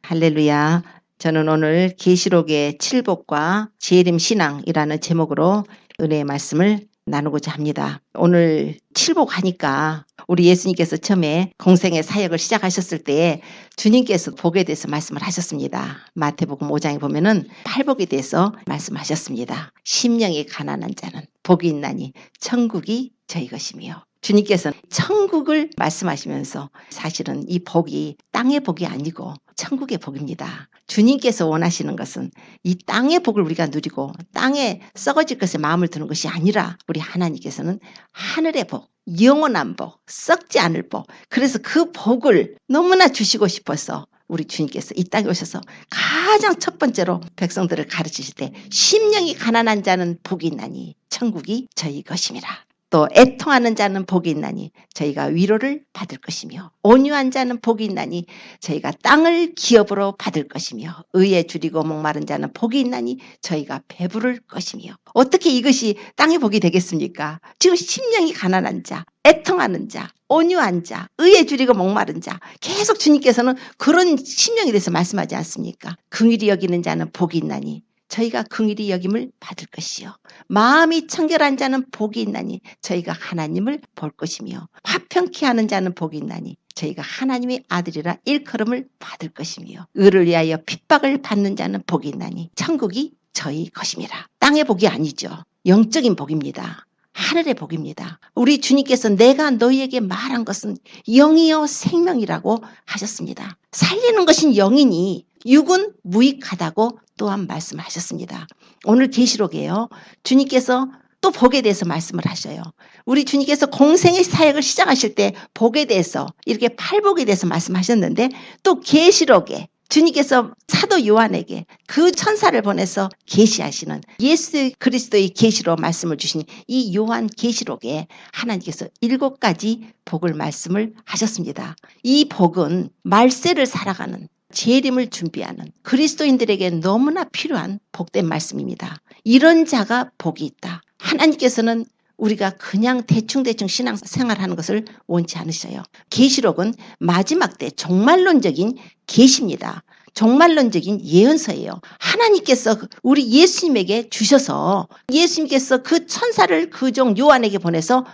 할렐루야. 저는 오늘 계시록의 칠복과 재림 신앙이라는 제목으로 은혜의 말씀을 나누고자 합니다. 오늘 칠복 하니까 우리 예수님께서 처음에 공생의 사역을 시작하셨을 때 주님께서 복에 대해서 말씀을 하셨습니다. 마태복음 5장에 보면은 팔복에 대해서 말씀하셨습니다. 심령이 가난한 자는 복이 있나니 천국이 저희 것이며, 주님께서는 천국을 말씀하시면서 사실은 이 복이 땅의 복이 아니고 천국의 복입니다. 주님께서 원하시는 것은 이 땅의 복을 우리가 누리고 땅에 썩어질 것에 마음을 두는 것이 아니라, 우리 하나님께서는 하늘의 복, 영원한 복, 썩지 않을 복, 그래서 그 복을 너무나 주시고 싶어서 우리 주님께서 이 땅에 오셔서 가장 첫 번째로 백성들을 가르치실 때 심령이 가난한 자는 복이 있나니 천국이 저희 것임이라. 또 애통하는 자는 복이 있나니 저희가 위로를 받을 것이며, 온유한 자는 복이 있나니 저희가 땅을 기업으로 받을 것이며, 의에 줄이고 목마른 자는 복이 있나니 저희가 배부를 것이며. 어떻게 이것이 땅의 복이 되겠습니까? 지금 심령이 가난한 자, 애통하는 자, 온유한 자, 의에 줄이고 목마른 자, 계속 주님께서는 그런 심령에 대해서 말씀하지 않습니까? 긍휼히 여기는 자는 복이 있나니 저희가 긍휼히 여김을 받을 것이요, 마음이 청결한 자는 복이 있나니 저희가 하나님을 볼 것이며, 화평케 하는 자는 복이 있나니 저희가 하나님의 아들이라 일컬음을 받을 것이며, 의를 위하여 핍박을 받는 자는 복이 있나니 천국이 저희 것임이라. 땅의 복이 아니죠. 영적인 복입니다. 하늘의 복입니다. 우리 주님께서 내가 너희에게 말한 것은 영이요 생명이라고 하셨습니다. 살리는 것은 영이니 육은 무익하다고 또한 말씀하셨습니다. 오늘 계시록에요, 주님께서 또 복에 대해서 말씀을 하셔요. 우리 주님께서 공생의 사역을 시작하실 때 복에 대해서, 이렇게 팔복에 대해서 말씀하셨는데, 또 계시록에 주님께서 사도 요한에게 그 천사를 보내서 계시하시는 예수 그리스도의 계시로 말씀을 주신 이 요한 계시록에 하나님께서 7가지 복을 말씀을 하셨습니다. 이 복은 말세를 살아가는, 재림을 준비하는 그리스도인들에게 너무나 필요한 복된 말씀입니다. 이런 자가 복이 있다. 하나님께서는 우리가 그냥 대충대충 신앙생활하는 것을 원치 않으셔요. 계시록은 마지막 때 종말론적인 계시입니다. 종말론적인 예언서예요. 하나님께서 우리 예수님에게 주셔서 예수님께서 그 천사를 그 종 요한에게 보내서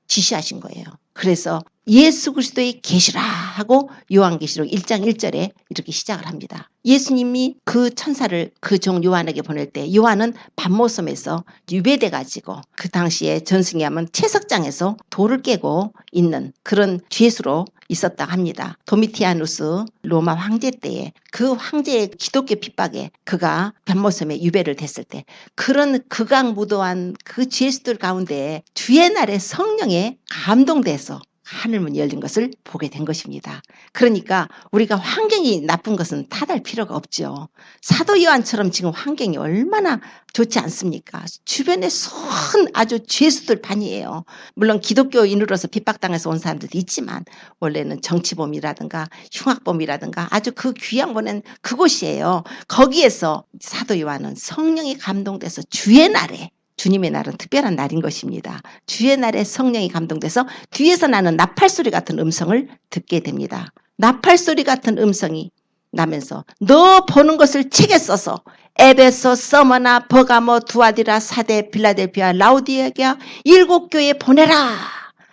지시하신 거예요. 그래서 예수 그리스도의 계시라 하고 요한계시록 1장 1절에 이렇게 시작을 합니다. 예수님이 그 천사를 그 종 요한에게 보낼 때 요한은 밤모섬에서 유배돼 가지고, 그 당시에 전승이 하면 채석장에서 돌을 깨고 있는 그런 죄수로 있었다 합니다. 도미티아누스 로마 황제 때에 그 황제의 기독교 핍박에 그가 밤모섬에 유배를 됐을 때, 그런 극악무도한 그 죄수들 가운데 주의 날에 성령에 감동돼서 하늘문이 열린 것을 보게 된 것입니다. 그러니까 우리가 환경이 나쁜 것은 탓할 필요가 없죠. 사도 요한처럼 지금 환경이 얼마나 좋지 않습니까? 주변에 수많은 아주 죄수들 반이에요. 물론 기독교인으로서 핍박당해서 온 사람들도 있지만 원래는 정치범이라든가 흉악범이라든가 아주 그 귀양 보낸 그곳이에요. 거기에서 사도 요한은 성령이 감동돼서 주의 날에, 주님의 날은 특별한 날인 것입니다. 주의 날에 성령이 감동돼서 뒤에서 나는 나팔소리 같은 음성을 듣게 됩니다. 나팔소리 같은 음성이 나면서 너 보는 것을 책에 써서 에베소, 서머나, 버가모, 두아디라, 사데, 빌라델피아, 라우디게아 7교회에 보내라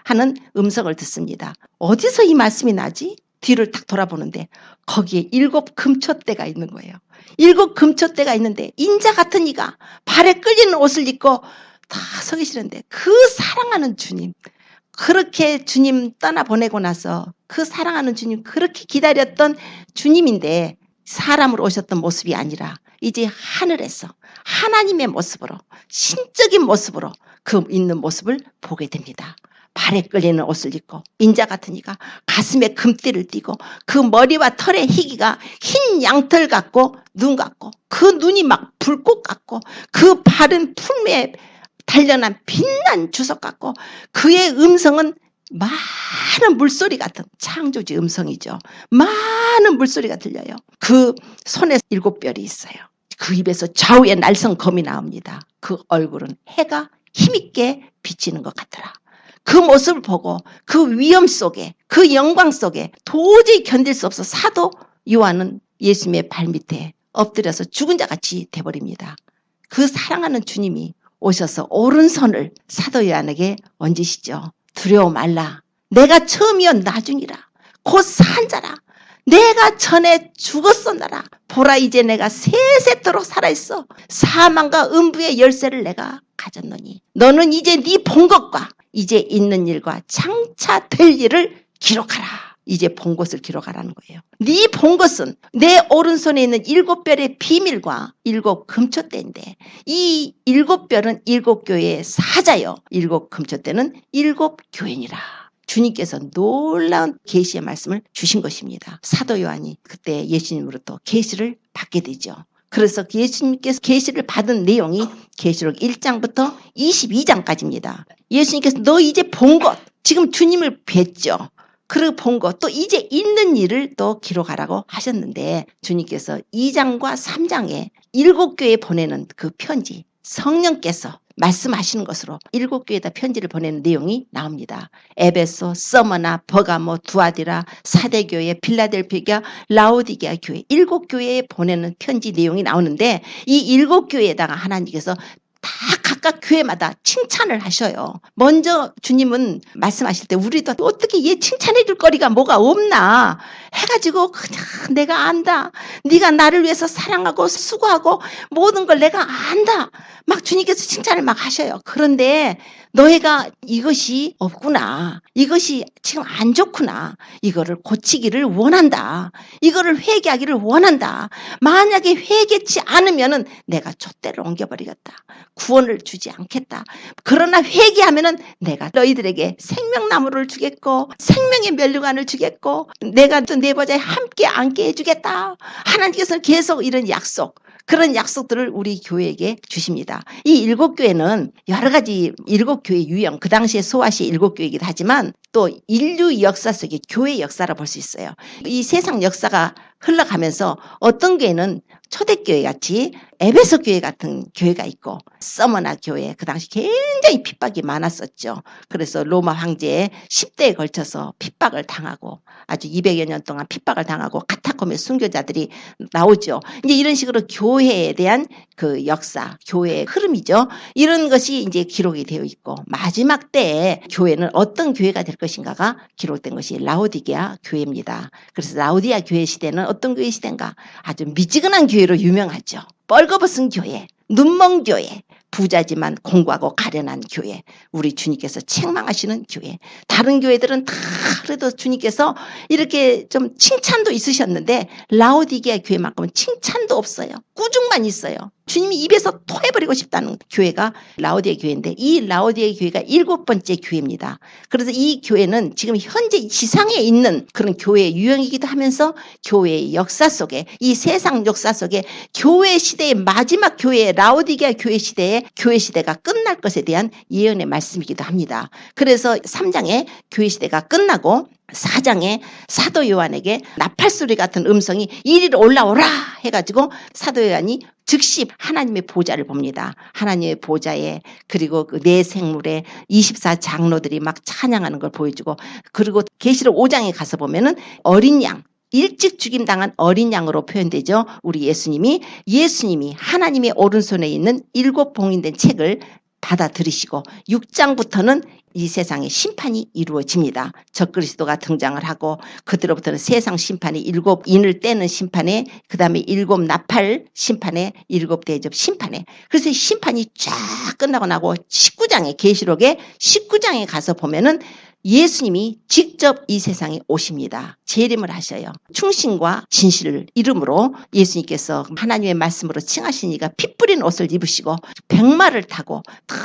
하는 음성을 듣습니다. 어디서 이 말씀이 나지? 뒤를 딱 돌아보는데 거기에 7 금초대가 있는 거예요. 7 금초대가 있는데 인자 같은 이가 발에 끌리는 옷을 입고 다 서 계시는데, 그 사랑하는 주님, 그렇게 주님 떠나보내고 나서 그 사랑하는 주님, 그렇게 기다렸던 주님인데 사람으로 오셨던 모습이 아니라 이제 하늘에서 하나님의 모습으로, 신적인 모습으로 그 있는 모습을 보게 됩니다. 발에 끌리는 옷을 입고 인자 같은 이가 가슴에 금띠를 띠고, 그 머리와 털의 희기가 흰 양털 같고 눈 같고, 그 눈이 막 불꽃 같고, 그 발은 풀매에 단련한 빛난 주석 같고, 그의 음성은 많은 물소리 같은 창조주 음성이죠. 많은 물소리가 들려요. 그 손에 7별이 있어요. 그 입에서 좌우에 날성검이 나옵니다. 그 얼굴은 해가 힘있게 비치는 것 같더라. 그 모습을 보고 그 위험 속에, 그 영광 속에 도저히 견딜 수 없어 사도 요한은 예수님의 발밑에 엎드려서 죽은 자같이 돼버립니다. 그 사랑하는 주님이 오셔서 오른손을 사도 요한에게 얹으시죠. 두려워 말라. 내가 처음이여 나중이라. 곧 산 자라. 내가 전에 죽었었나라. 보라 이제 내가 세세토록 살아있어. 사망과 음부의 열쇠를 내가 가졌노니 너는 이제 네 본 것과 이제 있는 일과 장차 될 일을 기록하라. 이제 본 것을 기록하라는 거예요. 네 본 것은 내 오른손에 있는 7별의 비밀과 7 금초대인데 이 7별은 7교회의 사자요 7 금초대는 7 교회니라. 주님께서 놀라운 계시의 말씀을 주신 것입니다. 사도 요한이 그때 예수님으로부터 계시를 받게 되죠. 그래서 예수님께서 계시를 받은 내용이 계시록 1장부터 22장까지입니다. 예수님께서 너 이제 본 것, 지금 주님을 뵀죠. 그리고 본 것, 또 이제 있는 일을 또 기록하라고 하셨는데 주님께서 2장과 3장에 7교회에 보내는 그 편지, 성령께서 말씀하시는 것으로 7교회에다 편지를 보내는 내용이 나옵니다. 에베소, 서머나, 버가모, 두아디라, 사대교회, 빌라델피아, 라오디게아 교회 7교회에 보내는 편지 내용이 나오는데 이 7교회에다가 하나님께서 다 각각 교회마다 칭찬을 하셔요. 먼저 주님은 말씀하실 때 우리도 어떻게 얘 칭찬해 줄 거리가 뭐가 없나 해가지고 그냥 내가 안다. 네가 나를 위해서 사랑하고 수고하고 모든 걸 내가 안다. 막 주님께서 칭찬을 막 하셔요. 그런데 너희가 이것이 없구나. 이것이 지금 안 좋구나. 이거를 고치기를 원한다. 이거를 회개하기를 원한다. 만약에 회개치 않으면은 내가 촛대를 옮겨버리겠다. 구원을 주지 않겠다. 그러나 회개하면은 내가 너희들에게 생명나무를 주겠고 생명의 멸류관을 주겠고 내가 또 내 보좌에 함께 앉게 해주겠다. 하나님께서는 계속 이런 약속, 그런 약속들을 우리 교회에게 주십니다. 이 7교회는 여러 가지 7교회 유형, 그 당시에 소아시아 7교회이기도 하지만 또 인류 역사 속의 교회 역사라 볼 수 있어요. 이 세상 역사가 흘러가면서 어떤 교회는 초대교회 같이 에베소 교회 같은 교회가 있고 서머나 교회 그 당시 굉장히 핍박이 많았었죠. 그래서 로마 황제의 10대에 걸쳐서 핍박을 당하고 아주 200여 년 동안 핍박을 당하고 카타콤의 순교자들이 나오죠. 이제 이런 식으로 교회에 대한 그 역사, 교회의 흐름이죠. 이런 것이 이제 기록이 되어 있고 마지막 때에 교회는 어떤 교회가 될 것인가가 기록된 것이 라오디게아 교회입니다. 그래서 라오디게아 교회 시대는 어떤 교회 시대인가? 아주 미지근한 교회로 유명하죠. 뻘거벗은 교회, 눈먼 교회, 부자지만 공부하고 가련한 교회, 우리 주님께서 책망하시는 교회. 다른 교회들은 다 그래도 주님께서 이렇게 좀 칭찬도 있으셨는데 라오디게아 교회만큼은 칭찬도 없어요. 꾸중만 있어요. 주님이 입에서 토해버리고 싶다는 교회가 라오디게아 교회인데 이 라오디게아 교회가 7번째 교회입니다. 그래서 이 교회는 지금 현재 지상에 있는 그런 교회의 유형이기도 하면서 교회의 역사 속에 이 세상 역사 속에 교회 시대의 마지막 교회 라오디게아 교회 시대에 교회 시대가 끝날 것에 대한 예언의 말씀이기도 합니다. 그래서 3장에 교회 시대가 끝나고 4장에 사도 요한에게 나팔소리 같은 음성이 이리로 올라오라 해가지고 사도 요한이 즉시 하나님의 보좌를 봅니다. 하나님의 보좌에 그리고 그 내 생물에 24장로들이 막 찬양하는 걸 보여주고 그리고 계시록 5장에 가서 보면은 어린 양 일찍 죽임당한 어린 양으로 표현되죠. 우리 예수님이 하나님의 오른손에 있는 7 봉인된 책을 받아들이시고 6장부터는 이 세상의 심판이 이루어집니다. 적그리스도가 등장을 하고 그때로부터는 세상 심판이 7 인을 떼는 심판에 그 다음에 7 나팔 심판에 7 대접 심판에 그래서 심판이 쫙 끝나고 나고 19장에 계시록의 19장에 가서 보면은 예수님이 직접 이 세상에 오십니다. 재림을 하셔요. 충신과 진실을 이름으로 예수님께서 하나님의 말씀으로 칭하신 이가 피 뿌린 옷을 입으시고 백마를 타고 다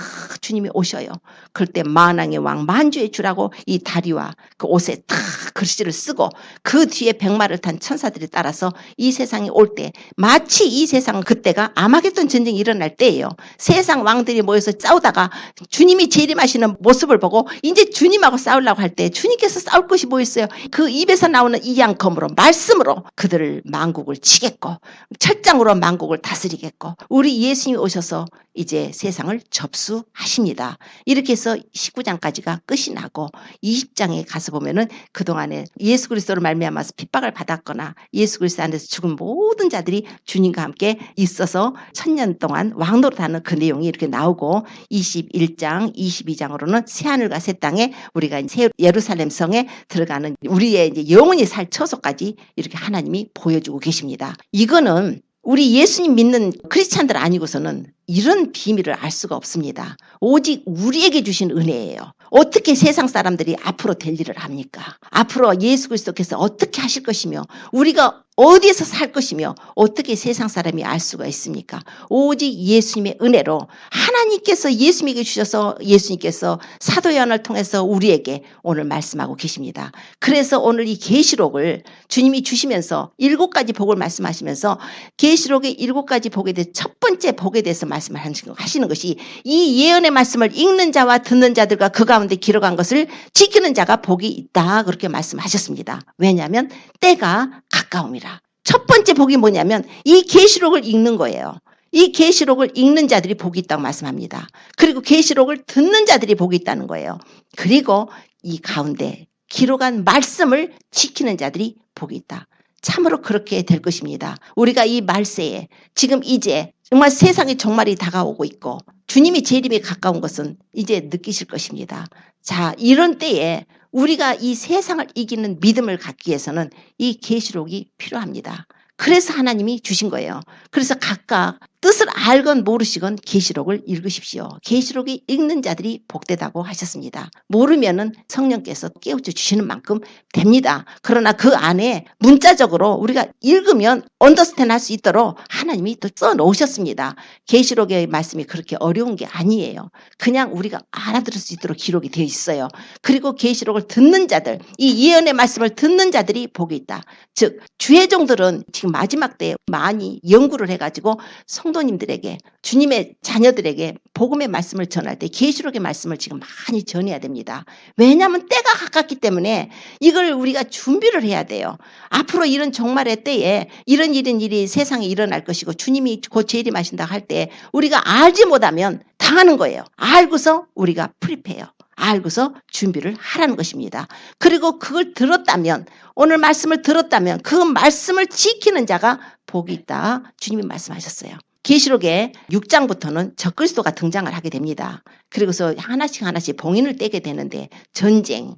주님이 오셔요. 그럴 때 만왕의 왕 만주의 주라고 이 다리와 그 옷에 다 글씨를 쓰고 그 뒤에 백마를 탄 천사들이 따라서 이 세상에 올 때 마치 이 세상은 그때가 아마겟돈 전쟁이 일어날 때예요. 세상 왕들이 모여서 싸우다가 주님이 재림하시는 모습을 보고 이제 주님하고 싸우려고 할 때 주님께서 싸울 것이 뭐 있어요? 그 입에서 나오는 이 양검으로 말씀으로 그들을 만국을 치겠고 철장으로 만국을 다스리겠고 우리 예수님이 오셔서 이제 세상을 접수하십니다. 이렇게 해서 19장까지가 끝이 나고 20장에 가서 보면은 그동안에 예수 그리스도로 말미암아서 핍박을 받았거나 예수 그리스도 안에서 죽은 모든 자들이 주님과 함께 있어서 1000년 동안 왕노릇하는 그 내용이 이렇게 나오고 21장, 22장으로는 새하늘과 새 땅에 우리가 새 예루살렘 성에 들어가는 우리의 이제 영원히 살 처소까지 이렇게 하나님이 보여주고 계십니다. 이거는 우리 예수님 믿는 크리스찬들 아니고서는 이런 비밀을 알 수가 없습니다. 오직 우리에게 주신 은혜예요. 어떻게 세상 사람들이 앞으로 될 일을 합니까? 앞으로 예수 그리스도께서 어떻게 하실 것이며 우리가 어디에서 살 것이며 어떻게 세상 사람이 알 수가 있습니까? 오직 예수님의 은혜로 하나님께서 예수님에게 주셔서 예수님께서 사도 요한을 통해서 우리에게 오늘 말씀하고 계십니다. 그래서 오늘 이 계시록을 주님이 주시면서 7가지 복을 말씀하시면서 계시록의 7가지 복에 대해서 첫 번째 복에 대해서 말씀을 하시는 것이 이 예언의 말씀을 읽는 자와 듣는 자들과 그 가운데 기록한 것을 지키는 자가 복이 있다 그렇게 말씀하셨습니다. 왜냐하면 때가 가까움이라. 첫 번째 복이 뭐냐면 이 계시록을 읽는 거예요. 이 계시록을 읽는 자들이 복이 있다고 말씀합니다. 그리고 계시록을 듣는 자들이 복이 있다는 거예요. 그리고 이 가운데 기록한 말씀을 지키는 자들이 복이 있다. 참으로 그렇게 될 것입니다. 우리가 이 말세에 지금 이제 정말 세상의 종말이 다가오고 있고 주님이 재림에 가까운 것은 이제 느끼실 것입니다. 자, 이런 때에 우리가 이 세상을 이기는 믿음을 갖기 위해서는 이 계시록이 필요합니다. 그래서 하나님이 주신 거예요. 그래서 각각 뜻을 알건 모르시건 계시록을 읽으십시오. 계시록이 읽는 자들이 복되다고 하셨습니다. 모르면은 성령께서 깨우쳐 주시는 만큼 됩니다. 그러나 그 안에 문자적으로 우리가 읽으면 언더스탠드 할 수 있도록 하나님이 또 써놓으셨습니다. 계시록의 말씀이 그렇게 어려운 게 아니에요. 그냥 우리가 알아들을 수 있도록 기록이 되어 있어요. 그리고 계시록을 듣는 자들, 이 예언의 말씀을 듣는 자들이 복이 있다. 즉 주의 종들은 지금 마지막 때에 많이 연구를 해가지고 성도님들에게 주님의 자녀들에게 복음의 말씀을 전할 때 계시록의 말씀을 지금 많이 전해야 됩니다. 왜냐하면 때가 가깝기 때문에 이걸 우리가 준비를 해야 돼요. 앞으로 이런 종말의 때에 이런 일이 세상에 일어날 것이고 주님이 곧 재림하신다 할 때 우리가 알지 못하면 당하는 거예요. 알고서 우리가 프리페어. 알고서 준비를 하라는 것입니다. 그리고 그걸 들었다면 오늘 말씀을 들었다면 그 말씀을 지키는 자가 복이 있다. 주님이 말씀하셨어요. 계시록의 6장부터는 적그리스도가 등장을 하게 됩니다. 그리고서 하나씩 봉인을 떼게 되는데 전쟁이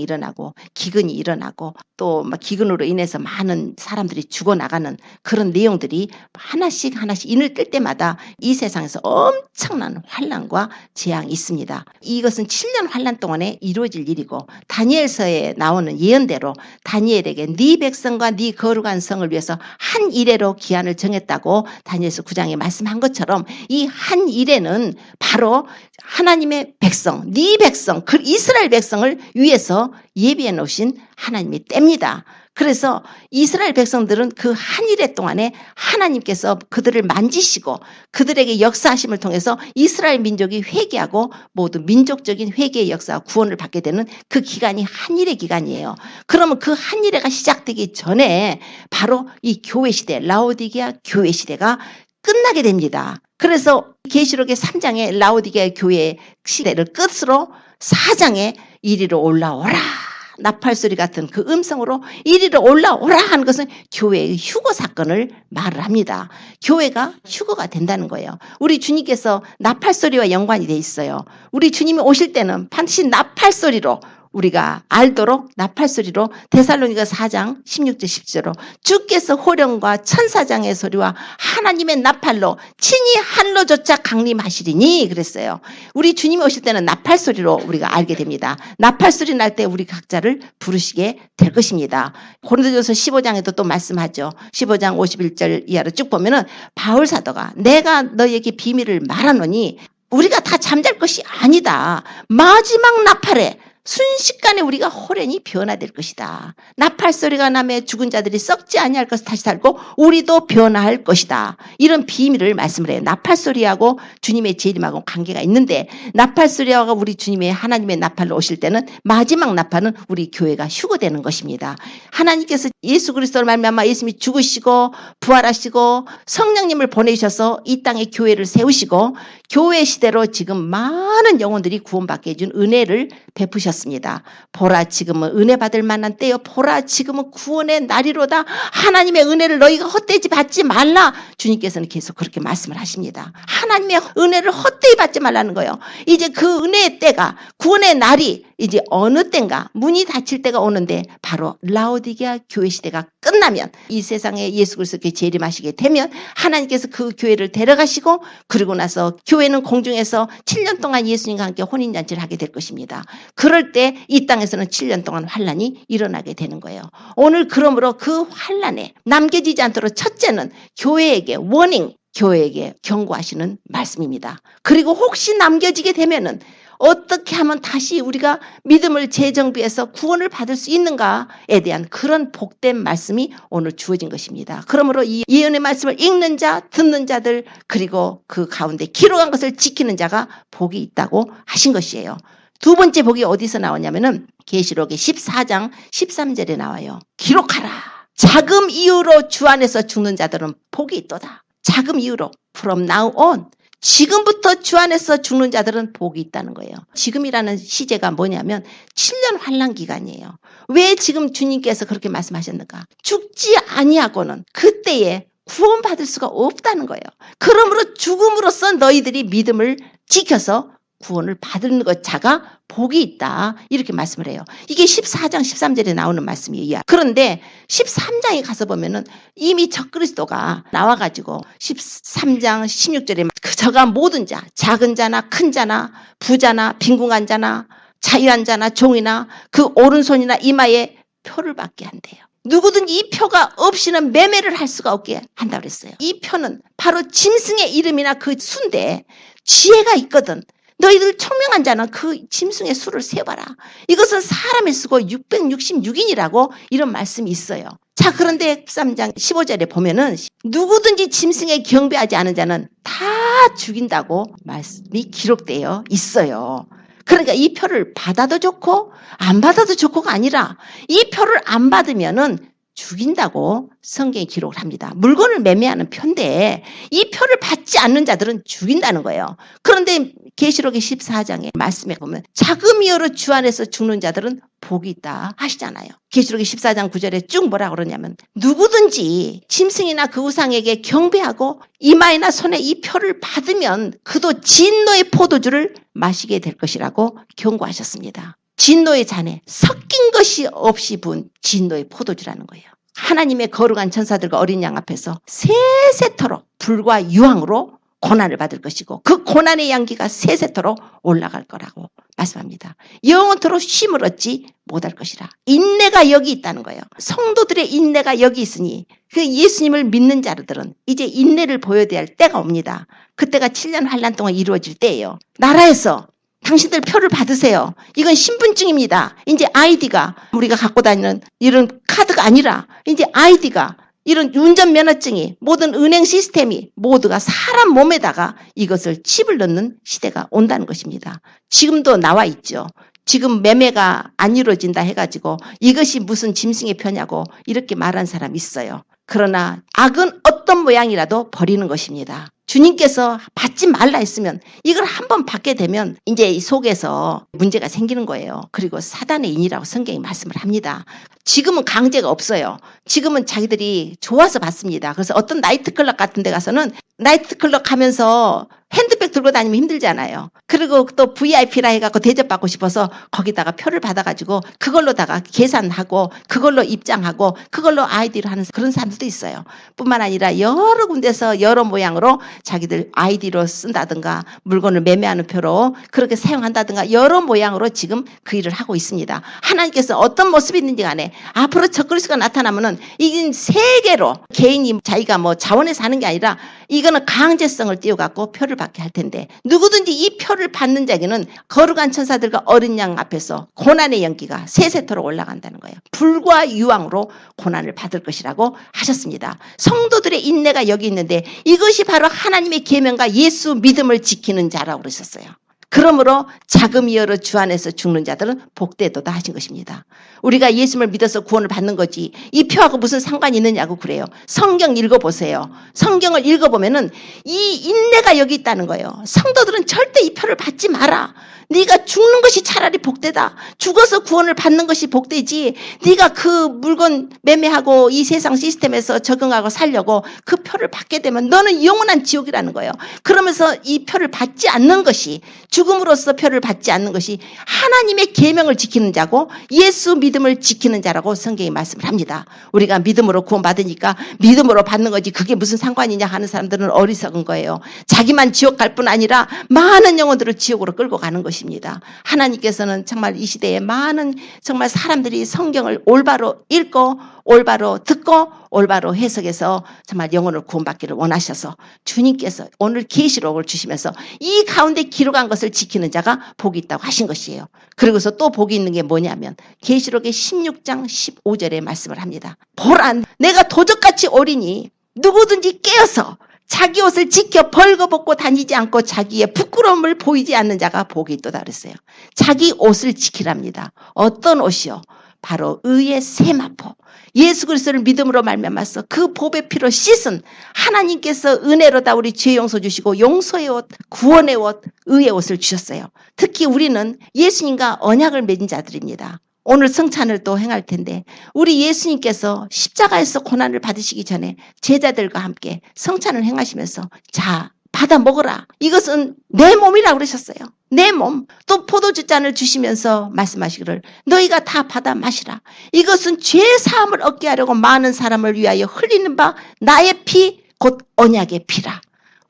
일어나고 기근이 일어나고 또 막 기근으로 인해서 많은 사람들이 죽어나가는 그런 내용들이 하나씩 인을 뜰 때마다 이 세상에서 엄청난 환난과 재앙이 있습니다. 이것은 7년 환난 동안에 이루어질 일이고 다니엘서에 나오는 예언대로 다니엘에게 네 백성과 네 거룩한 성을 위해서 한 이레로 기한을 정했다고 다니엘서 9장에 말씀한 것처럼 이 한 이레는 바로 하나님의 백성, 네 백성, 그 이스라엘 백성을 위해서 예비해 놓으신 하나님의 때입니다. 그래서 이스라엘 백성들은 그 한 일해 동안에 하나님께서 그들을 만지시고 그들에게 역사하심을 통해서 이스라엘 민족이 회개하고 모두 민족적인 회개의 역사와 구원을 받게 되는 그 기간이 한 일의 기간이에요. 그러면 그 한 일회가 시작되기 전에 바로 이 교회 시대, 라오디게아 교회 시대가 끝나게 됩니다. 그래서 계시록의 3장의 라오디게아 교회의 시대를 끝으로 4장에 이리로 올라오라. 나팔소리 같은 그 음성으로 이리로 올라오라 하는 것은 교회의 휴거 사건을 말을 합니다. 교회가 휴거가 된다는 거예요. 우리 주님께서 나팔소리와 연관이 돼 있어요. 우리 주님이 오실 때는 반드시 나팔소리로 우리가 알도록 나팔소리로 데살로니가 4장 16절 17절로 주께서 호령과 천사장의 소리와 하나님의 나팔로 친히 하늘로조차 강림하시리니 그랬어요. 우리 주님이 오실 때는 나팔소리로 우리가 알게 됩니다. 나팔소리 날 때 우리 각자를 부르시게 될 것입니다. 고린도전서 15장에도 또 말씀하죠. 15장 51절 이하로 쭉 보면은 바울 사도가 내가 너에게 비밀을 말하노니 우리가 다 잠잘 것이 아니다. 마지막 나팔에 순식간에 우리가 호련히 변화될 것이다. 나팔 소리가 나매 죽은 자들이 썩지 아니할 것을 다시 살고 우리도 변화할 것이다. 이런 비밀을 말씀을 해요. 나팔 소리하고 주님의 재림하고 관계가 있는데, 나팔 소리하고 우리 주님의 하나님의 나팔로 오실 때는 마지막 나팔은 우리 교회가 휴거되는 것입니다. 하나님께서 예수 그리스도를 말미암아 예수님이 죽으시고 부활하시고 성령님을 보내셔서 이 땅에 교회를 세우시고 교회 시대로 지금 많은 영혼들이 구원받게 해준 은혜를 베푸셨습니다. 보라, 지금은 은혜 받을 만한 때요. 보라, 지금은 구원의 날이로다. 하나님의 은혜를 너희가 헛되이 받지 말라. 주님께서는 계속 그렇게 말씀을 하십니다. 하나님의 은혜를 헛되이 받지 말라는 거예요. 이제 그 은혜의 때가, 구원의 날이 이제 어느 때인가, 문이 닫힐 때가 오는데, 바로 라오디게아 교회 시대가 끝나면, 이 세상에 예수 그리스도께 재림하시게 되면 하나님께서 그 교회를 데려가시고, 그리고 나서 교회는 공중에서 7년 동안 예수님과 함께 혼인잔치를 하게 될 것입니다. 그럴 때 이 땅에서는 7년 동안 환란이 일어나게 되는 거예요. 오늘 그러므로 그 환란에 남겨지지 않도록 첫째는 교회에게 워닝, 교회에게 경고하시는 말씀입니다. 그리고 혹시 남겨지게 되면은 어떻게 하면 다시 우리가 믿음을 재정비해서 구원을 받을 수 있는가에 대한 그런 복된 말씀이 오늘 주어진 것입니다. 그러므로 이 예언의 말씀을 읽는 자, 듣는 자들, 그리고 그 가운데 기록한 것을 지키는 자가 복이 있다고 하신 것이에요. 두 번째 복이 어디서 나오냐면은 계시록의 14장 13절에 나와요. 기록하라. 자금 이후로 주 안에서 죽는 자들은 복이 있도다. 자금 이후로, from now on. 지금부터 주 안에서 죽는 자들은 복이 있다는 거예요. 지금이라는 시제가 뭐냐면 7년 환란 기간이에요. 왜 지금 주님께서 그렇게 말씀하셨는가? 죽지 아니하고는 그때에 구원받을 수가 없다는 거예요. 그러므로 죽음으로써 너희들이 믿음을 지켜서 구원을 받는 것 자가 복이 있다. 이렇게 말씀을 해요. 이게 14장 13절에 나오는 말씀이에요. 그런데 13장에 가서 보면은 이미 적그리스도가 나와가지고 13장 16절에 저가 모든 자, 작은 자나 큰 자나 부자나 빈궁한 자나 자유한 자나 종이나 그 오른손이나 이마에 표를 받게 한대요. 누구든지 이 표가 없이는 매매를 할 수가 없게 한다고 그랬어요. 이 표는 바로 짐승의 이름이나 그 수인데 지혜가 있거든. 너희들 총명한 자는 그 짐승의 수를 세봐라. 이것은 사람이 쓰고 666인이라고 이런 말씀이 있어요. 자, 그런데 13장 15절에 보면은 누구든지 짐승에 경배하지 않은 자는 다 죽인다고 말씀이 기록되어 있어요. 그러니까 이 표를 받아도 좋고 안 받아도 좋고가 아니라 이 표를 안 받으면은 죽인다고 성경이 기록을 합니다. 물건을 매매하는 표인데 이 표를 받지 않는 자들은 죽인다는 거예요. 그런데 계시록의 14장의 말씀에 보면 자금이어로 주 안에서 죽는 자들은 복이 있다 하시잖아요. 계시록의 14장 9절에 쭉 뭐라 그러냐면 누구든지 짐승이나 그 우상에게 경배하고 이마에나 손에 이 표를 받으면 그도 진노의 포도주를 마시게 될 것이라고 경고하셨습니다. 진노의 잔에 섞인 것이 없이 부은 진노의 포도주라는 거예요. 하나님의 거룩한 천사들과 어린 양 앞에서 세세토록 불과 유황으로 고난을 받을 것이고 그 고난의 양기가 세세토록 올라갈 거라고 말씀합니다. 영원토록 쉼을 얻지 못할 것이라. 인내가 여기 있다는 거예요. 성도들의 인내가 여기 있으니 그 예수님을 믿는 자들은 이제 인내를 보여야 할 때가 옵니다. 그때가 7년 환란 동안 이루어질 때예요. 나라에서 당신들 표를 받으세요. 이건 신분증입니다. 이제 아이디가 우리가 갖고 다니는 이런 카드가 아니라 이제 아이디가 이런 운전면허증이 모든 은행 시스템이 모두가 사람 몸에다가 이것을 칩을 넣는 시대가 온다는 것입니다. 지금도 나와 있죠. 지금 매매가 안 이루어진다 해가지고 이것이 무슨 짐승의 표냐고 이렇게 말한 사람이 있어요. 그러나 악은 어떤 모양이라도 버리는 것입니다. 주님께서 받지 말라 했으면 이걸 한번 받게 되면 이제 이 속에서 문제가 생기는 거예요. 그리고 사단의 인이라고 성경이 말씀을 합니다. 지금은 강제가 없어요. 지금은 자기들이 좋아서 받습니다. 그래서 어떤 나이트클럽 같은 데 가서는 나이트클럽 가면서 핸드백 들고 다니면 힘들잖아요. 그리고 또 VIP라 해갖고 대접받고 싶어서 거기다가 표를 받아가지고 그걸로다가 계산하고 그걸로 입장하고 그걸로 아이디로 하는 그런 사람들도 있어요. 뿐만 아니라 여러 군데서 여러 모양으로 자기들 아이디로 쓴다든가 물건을 매매하는 표로 그렇게 사용한다든가 여러 모양으로 지금 그 일을 하고 있습니다. 하나님께서 어떤 모습이 있는지 간에 앞으로 적그리스도가 나타나면은 이건 세계로 개인이 자기가 뭐 자원해서 하는 게 아니라 이거는 강제성을 띄워갖고 표를 받게 할 텐데 텐데 누구든지 이 표를 받는 자에게는 거룩한 천사들과 어린 양 앞에서 고난의 연기가 세세토록 올라간다는 거예요. 불과 유황으로 고난을 받을 것이라고 하셨습니다. 성도들의 인내가 여기 있는데 이것이 바로 하나님의 계명과 예수 믿음을 지키는 자라고 그러셨어요. 그러므로 자금이 열어 주 안에서 죽는 자들은 복되도다 하신 것입니다. 우리가 예수님을 믿어서 구원을 받는 거지 이 표하고 무슨 상관이 있느냐고 그래요. 성경 읽어보세요. 성경을 읽어보면은 이 인내가 여기 있다는 거예요. 성도들은 절대 이 표를 받지 마라. 네가 죽는 것이 차라리 복되다. 죽어서 구원을 받는 것이 복되지 네가 그 물건 매매하고 이 세상 시스템에서 적응하고 살려고 그 표를 받게 되면 너는 영원한 지옥이라는 거예요. 그러면서 이 표를 받지 않는 것이 죽음으로써 표를 받지 않는 것이 하나님의 계명을 지키는 자고 예수 믿음을 지키는 자라고 성경이 말씀을 합니다. 우리가 믿음으로 구원받으니까 믿음으로 받는 거지 그게 무슨 상관이냐 하는 사람들은 어리석은 거예요. 자기만 지옥 갈 뿐 아니라 많은 영혼들을 지옥으로 끌고 가는 것입니다. 하나님께서는 정말 이 시대에 많은 정말 사람들이 성경을 올바로 읽고 올바로 듣고 올바로 해석해서 정말 영혼을 구원받기를 원하셔서 주님께서 오늘 계시록을 주시면서 이 가운데 기록한 것을 지키는 자가 복이 있다고 하신 것이에요. 그리고서 또 복이 있는 게 뭐냐면 계시록의 16장 15절에 말씀을 합니다. 보라 내가 도적같이 오리니 누구든지 깨어서 자기 옷을 지켜 벌거벗고 다니지 않고 자기의 부끄러움을 보이지 않는 자가 복이 있도다 그랬어요. 자기 옷을 지키랍니다. 어떤 옷이요? 바로 의의 세마포. 예수 그리스도를 믿음으로 말미암아서 그 복의 피로 씻은 하나님께서 은혜로다 우리 죄 용서 주시고 용서의 옷, 구원의 옷, 의의 옷을 주셨어요. 특히 우리는 예수님과 언약을 맺은 자들입니다. 오늘 성찬을 또 행할 텐데 우리 예수님께서 십자가에서 고난을 받으시기 전에 제자들과 함께 성찬을 행하시면서 자 받아 먹어라. 이것은 내 몸이라고 그러셨어요. 내 몸. 또 포도주 잔을 주시면서 말씀하시기를 너희가 다 받아 마시라. 이것은 죄 사함을 얻게 하려고 많은 사람을 위하여 흘리는 바 나의 피 곧 언약의 피라.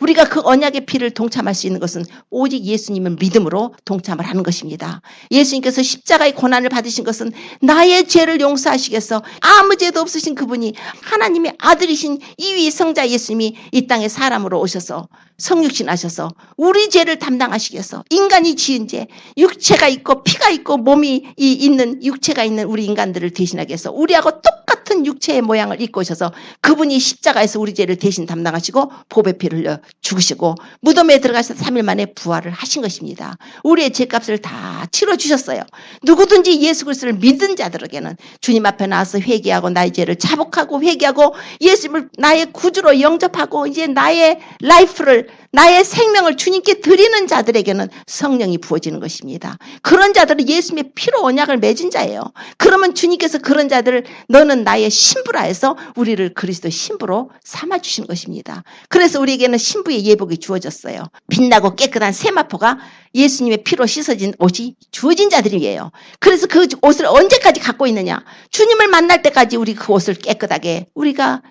우리가 그 언약의 피를 동참할 수 있는 것은 오직 예수님을 믿음으로 동참을 하는 것입니다. 예수님께서 십자가의 고난을 받으신 것은 나의 죄를 용서하시겠어 아무 죄도 없으신 그분이 하나님의 아들이신 이위 성자 예수님이 이 땅에 사람으로 오셔서 성육신 하셔서 우리 죄를 담당하시겠어. 인간이 지은 죄, 육체가 있고 피가 있고 몸이 있는 육체가 있는 우리 인간들을 대신하기 위해서 우리하고 똑같은 육체의 모양을 입고 오셔서 그분이 십자가에서 우리 죄를 대신 담당하시고 보배 피를 흘려 죽으시고 무덤에 들어가서 3일 만에 부활을 하신 것입니다. 우리의 죄값을 다 치러주셨어요. 누구든지 예수 그리스도를 믿은 자들에게는 주님 앞에 나와서 회개하고 나의 죄를 자복하고 회개하고 예수님을 나의 구주로 영접하고 이제 나의 라이프를 나의 생명을 주님께 드리는 자들에게는 성령이 부어지는 것입니다. 그런 자들은 예수님의 피로 언약을 맺은 자예요. 그러면 주님께서 그런 자들을 너는 나의 신부라 해서 우리를 그리스도 신부로 삼아주신 것입니다. 그래서 우리에게는 신부의 예복이 주어졌어요. 빛나고 깨끗한 세마포가 예수님의 피로 씻어진 옷이 주어진 자들이에요. 그래서 그 옷을 언제까지 갖고 있느냐? 주님을 만날 때까지 우리 그 옷을 깨끗하게 우리가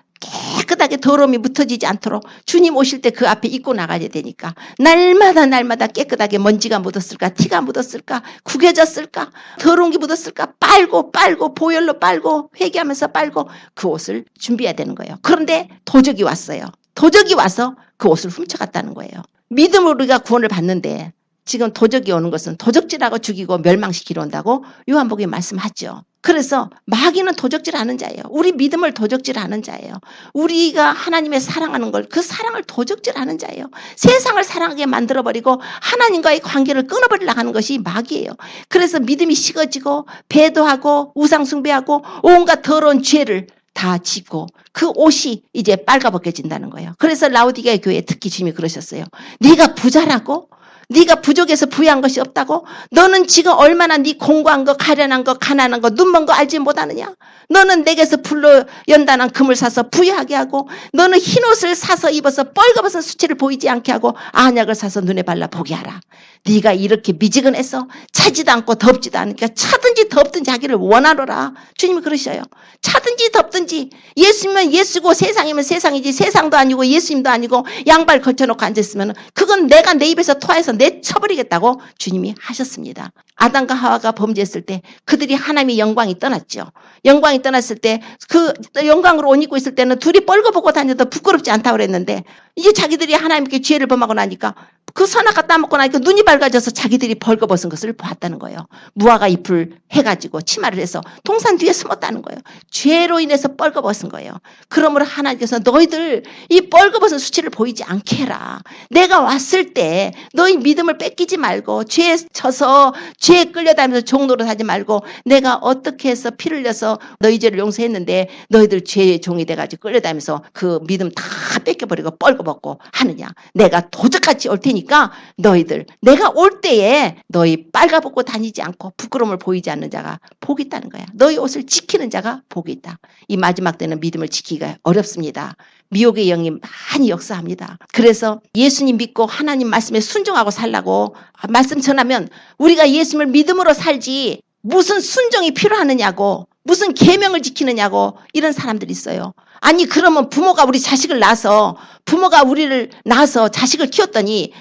깨끗하게 더러움이 묻어지지 않도록 주님 오실 때 그 앞에 입고 나가야 되니까 날마다 깨끗하게 먼지가 묻었을까 티가 묻었을까 구겨졌을까 더러운 게 묻었을까 빨고 보혈로 빨고 회개하면서 빨고 그 옷을 준비해야 되는 거예요. 그런데 도적이 왔어요. 도적이 와서 그 옷을 훔쳐갔다는 거예요. 믿음으로 우리가 구원을 받는데 지금 도적이 오는 것은 도적질하고 죽이고 멸망시키러 온다고 요한복음에 말씀하죠. 그래서 마귀는 도적질하는 자예요. 우리 믿음을 도적질하는 자예요. 우리가 하나님의 사랑하는 걸 그 사랑을 도적질하는 자예요. 세상을 사랑하게 만들어버리고 하나님과의 관계를 끊어버리려고 하는 것이 마귀예요. 그래서 믿음이 식어지고 배도하고 우상숭배하고 온갖 더러운 죄를 다 짓고 그 옷이 이제 빨가벗겨진다는 거예요. 그래서 라오디게아 교회에 특히 주님이 그러셨어요. 네가 부자라고? 네가 부족해서 부유한 것이 없다고? 너는 지금 얼마나 네 공고한 거, 가련한 거, 가난한 거, 눈먼 거 알지 못하느냐? 너는 내게서 불로 연단한 금을 사서 부유하게 하고 너는 흰옷을 사서 입어서 뻘거벗은 수치를 보이지 않게 하고 안약을 사서 눈에 발라 보게 하라. 네가 이렇게 미지근해서 차지도 않고 덥지도 않으니까 차든지 덥든지 하기를 원하노라. 주님이 그러셔요. 차든지 덥든지 예수님은 예수고 세상이면 세상이지 세상도 아니고 예수님도 아니고 양발 걸쳐놓고 앉았으면 그건 내가 내 입에서 토해서 내쳐버리겠다고 주님이 하셨습니다. 아담과 하와가 범죄했을 때 그들이 하나님의 영광이 떠났죠. 영광이 떠났을 때 그 영광으로 옷 입고 있을 때는 둘이 뻘거벗고 다녀도 부끄럽지 않다고 그랬는데 이제 자기들이 하나님께 죄를 범하고 나니까 그 선악과 따먹고 나니까 눈이 밝아져서 자기들이 벌거벗은 것을 보았다는 거예요. 무화과 잎을 해가지고 치마를 해서 동산 뒤에 숨었다는 거예요. 죄로 인해서 벌거벗은 거예요. 그러므로 하나님께서 너희들 이 벌거벗은 수치를 보이지 않게 해라. 내가 왔을 때 너희 믿음을 뺏기지 말고 죄에 져서 죄에 끌려다니면서 종노릇하지 말고 내가 어떻게 해서 피를 흘려서 너희 죄를 용서했는데 너희들 죄의 종이 돼가지고 끌려다니면서 그 믿음 다 뺏겨버리고 벌거벗고 하느냐. 내가 도적같이 올 테니까 너희들 내가 올 때에 너희 빨가벗고 다니지 않고 부끄러움을 보이지 않는 자가 복이 있다는 거야. 너희 옷을 지키는 자가 복이 있다. 이 마지막 때는 믿음을 지키기가 어렵습니다. 미혹의 영이 많이 역사합니다. 그래서 예수님 믿고 하나님 말씀에 순종하고 살라고 말씀 전하면 우리가 예수님을 믿음으로 살지 무슨 순종이 필요하느냐고 무슨 계명을 지키느냐고 이런 사람들이 있어요. 아니 그러면 부모가 우리 자식을 낳아서 부모가 우리를 낳아서 자식을 키웠더니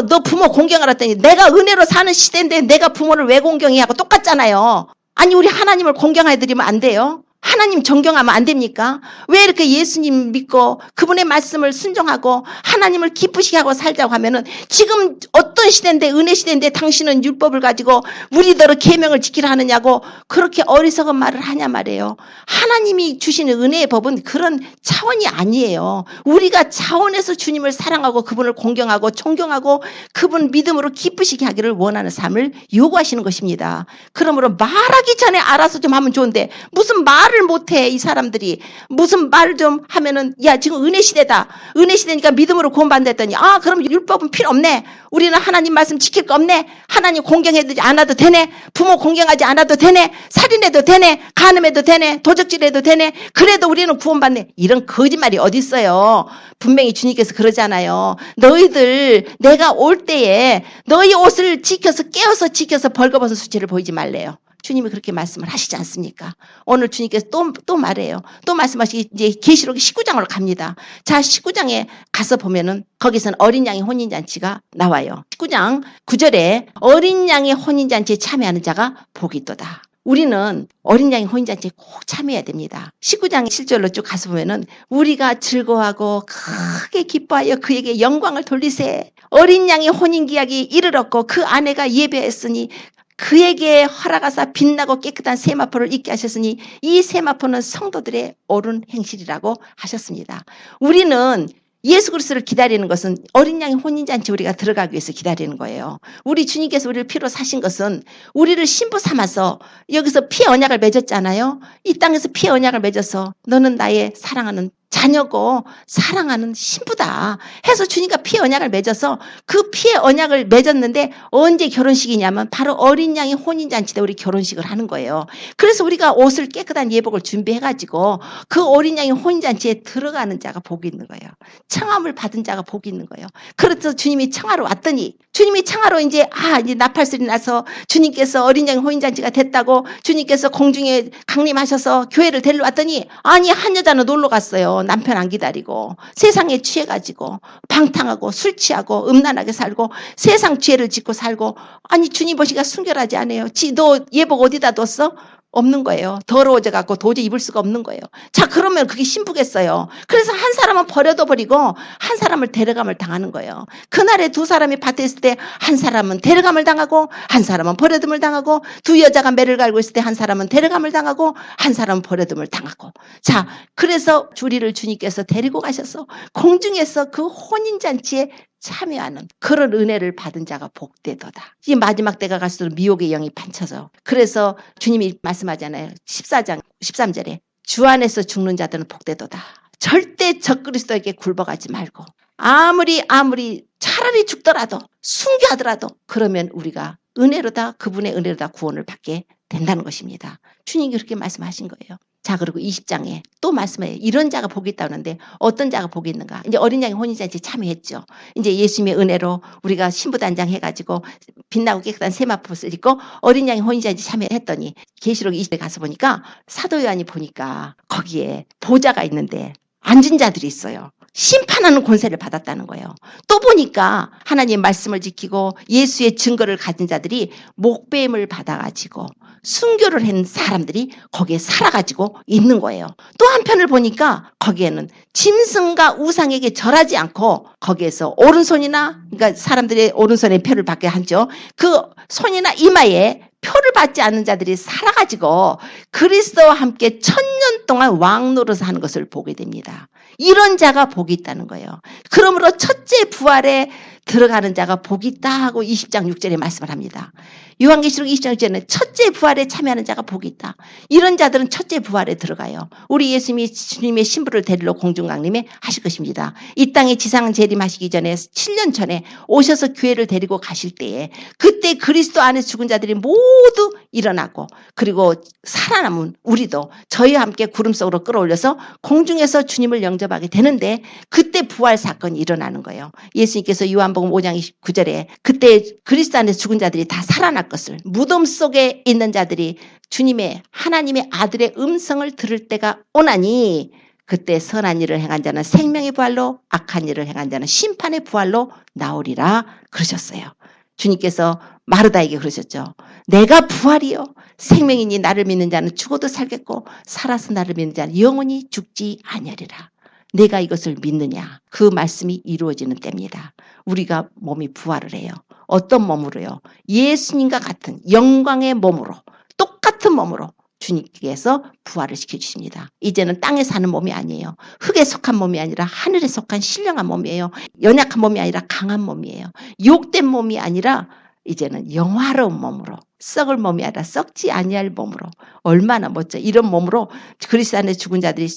너 부모 공경하라 했더니 내가 은혜로 사는 시대인데 내가 부모를 왜 공경해 하고 똑같잖아요. 아니 우리 하나님을 공경해드리면 안 돼요? 하나님 존경하면 안 됩니까? 왜 이렇게 예수님 믿고 그분의 말씀을 순종하고 하나님을 기쁘시게 하고 살자고 하면은 지금 어떤 시대인데 은혜 시대인데 당신은 율법을 가지고 우리대로 계명을 지키라 하느냐고 그렇게 어리석은 말을 하냐 말이에요. 하나님이 주시는 은혜의 법은 그런 차원이 아니에요. 우리가 차원에서 주님을 사랑하고 그분을 공경하고 존경하고 그분 믿음으로 기쁘시게 하기를 원하는 삶을 요구하시는 것입니다. 그러므로 말하기 전에 알아서 좀 하면 좋은데 무슨 말을 못해 이 사람들이 무슨 말 좀 하면은 야 지금 은혜 시대다 은혜 시대니까 믿음으로 구원받는다 했더니 그럼 율법은 필요 없네 우리는 하나님 말씀 지킬 거 없네 하나님 공경해도 않아도 되네 부모 공경하지 않아도 되네 살인해도 되네 간음해도 되네 도적질해도 되네 그래도 우리는 구원받네 이런 거짓말이 어디 있어요. 분명히 주님께서 그러잖아요. 너희들 내가 올 때에 너희 옷을 지켜서 깨어서 지켜서 벌거벗은 수치를 보이지 말래요. 주님이 그렇게 말씀을 하시지 않습니까? 오늘 주님께서 또 말해요. 또 말씀하시기 이제 계시록 19장으로 갑니다. 자, 19장에 가서 보면은 거기서는 어린 양의 혼인잔치가 나와요. 19장 9절에 어린 양의 혼인잔치에 참여하는 자가 복이 있도다. 우리는 어린 양의 혼인잔치에 꼭 참여해야 됩니다. 19장 7절로 쭉 가서 보면은 우리가 즐거워하고 크게 기뻐하여 그에게 영광을 돌리세. 어린 양의 혼인기약이 이르렀고 그 아내가 예배했으니 그에게 허락하사 빛나고 깨끗한 세마포를 입게 하셨으니 이 세마포는 성도들의 옳은 행실이라고 하셨습니다. 우리는 예수 그리스도를 기다리는 것은 어린 양의 혼인잔치 우리가 들어가기 위해서 기다리는 거예요. 우리 주님께서 우리를 피로 사신 것은 우리를 신부 삼아서 여기서 피의 언약을 맺었잖아요. 이 땅에서 피의 언약을 맺어서 너는 나의 사랑하는 자녀고 사랑하는 신부다 해서 주님과 피의 언약을 맺어서 그 피의 언약을 맺었는데 언제 결혼식이냐면 바로 어린 양의 혼인잔치 때 우리 결혼식을 하는 거예요. 그래서 우리가 옷을 깨끗한 예복을 준비해가지고 그 어린 양의 혼인잔치에 들어가는 자가 복이 있는 거예요. 청함을 받은 자가 복이 있는 거예요. 그래서 주님이 청하러 왔더니 주님이 청하러 이제 나팔소리 나서 주님께서 어린 양의 혼인잔치가 됐다고 주님께서 공중에 강림하셔서 교회를 데리러 왔더니 아니 한 여자는 놀러 갔어요. 남편 안 기다리고 세상에 취해가지고 방탕하고 술 취하고 음란하게 살고 세상 죄를 짓고 살고 아니 주님 보시기가 순결하지 않아요. 너 예복 어디다 뒀어? 없는 거예요. 더러워져 갖고 도저히 입을 수가 없는 거예요. 자 그러면 그게 신부겠어요. 그래서 한 사람은 버려도 버리고 한 사람을 데려감을 당하는 거예요. 그날에 두 사람이 밭에 있을 때 한 사람은 데려감을 당하고 한 사람은 버려둠을 당하고 두 여자가 매를 갈고 있을 때 한 사람은 데려감을 당하고 한 사람은 버려둠을 당하고 자 그래서 우리를 주님께서 데리고 가셔서 공중에서 그 혼인잔치에 참여하는 그런 은혜를 받은 자가 복되도다. 이 마지막 때가 갈수록 미혹의 영이 판쳐서 그래서 주님이 말씀하잖아요. 14장 13절에 주 안에서 죽는 자들은 복되도다. 절대 적그리스도에게 굴복하지 말고 아무리 차라리 죽더라도 순교하더라도 그러면 우리가 은혜로다 그분의 은혜로다 구원을 받게 된다는 것입니다. 주님이 그렇게 말씀하신 거예요. 자 그리고 20장에 또 말씀해요. 이런 자가 복이 있다고 하는데 어떤 자가 복이 있는가. 이제 어린 양의 혼인잔치에 참여했죠. 이제 예수님의 은혜로 우리가 신부단장 해가지고 빛나고 깨끗한 세마포를 입고 어린 양의 혼인잔치에 참여했더니 계시록 20에 가서 보니까 사도 요한이 보니까 거기에 보좌가 있는데 앉은 자들이 있어요. 심판하는 권세를 받았다는 거예요. 또 보니까 하나님의 말씀을 지키고 예수의 증거를 가진 자들이 목배임을 받아가지고 순교를 한 사람들이 거기에 살아가지고 있는 거예요. 또 한편을 보니까 거기에는 짐승과 우상에게 절하지 않고 거기에서 오른손이나, 그러니까 사람들의 오른손에 표를 받게 하죠. 그 손이나 이마에 표를 받지 않는 자들이 살아가지고 그리스도와 함께 1000년 동안 왕노릇을 하는 것을 보게 됩니다. 이런 자가 복이 있다는 거예요. 그러므로 첫째 부활에 들어가는 자가 복이 있다 하고 20장 6절에 말씀을 합니다. 요한계시록 20장 6절에는 첫째 부활에 참여하는 자가 복이 있다. 이런 자들은 첫째 부활에 들어가요. 우리 예수님이 주님의 신부를 데리러 공중강림에 하실 것입니다. 이 땅에 지상 재림하시기 전에 7년 전에 오셔서 교회를 데리고 가실 때에 그때 그리스도 안에 죽은 자들이 모두 일어나고 그리고 살아남은 우리도 저희와 함께 구름 속으로 끌어올려서 공중에서 주님을 영접하게 되는데 그때 부활 사건이 일어나는 거예요. 예수님께서 요한복음 5장 29절에 그때 그리스도 안에 죽은 자들이 다 살아날 것을, 무덤 속에 있는 자들이 주님의 하나님의 아들의 음성을 들을 때가 오나니 그때 선한 일을 행한 자는 생명의 부활로, 악한 일을 행한 자는 심판의 부활로 나오리라 그러셨어요. 주님께서 마르다에게 그러셨죠. 내가 부활이요 생명이니 나를 믿는 자는 죽어도 살겠고 살아서 나를 믿는 자는 영원히 죽지 아니하리라. 내가 이것을 믿느냐? 그 말씀이 이루어지는 때입니다. 우리가 몸이 부활을 해요. 어떤 몸으로요? 예수님과 같은 영광의 몸으로, 똑같은 몸으로 주님께서 부활을 시켜주십니다. 이제는 땅에 사는 몸이 아니에요. 흙에 속한 몸이 아니라 하늘에 속한 신령한 몸이에요. 연약한 몸이 아니라 강한 몸이에요. 욕된 몸이 아니라 이제는 영화로운 몸으로, 썩을 몸이 아니라 썩지 아니할 몸으로, 얼마나 멋져. 이런 몸으로 그리스도 안에 죽은 자들이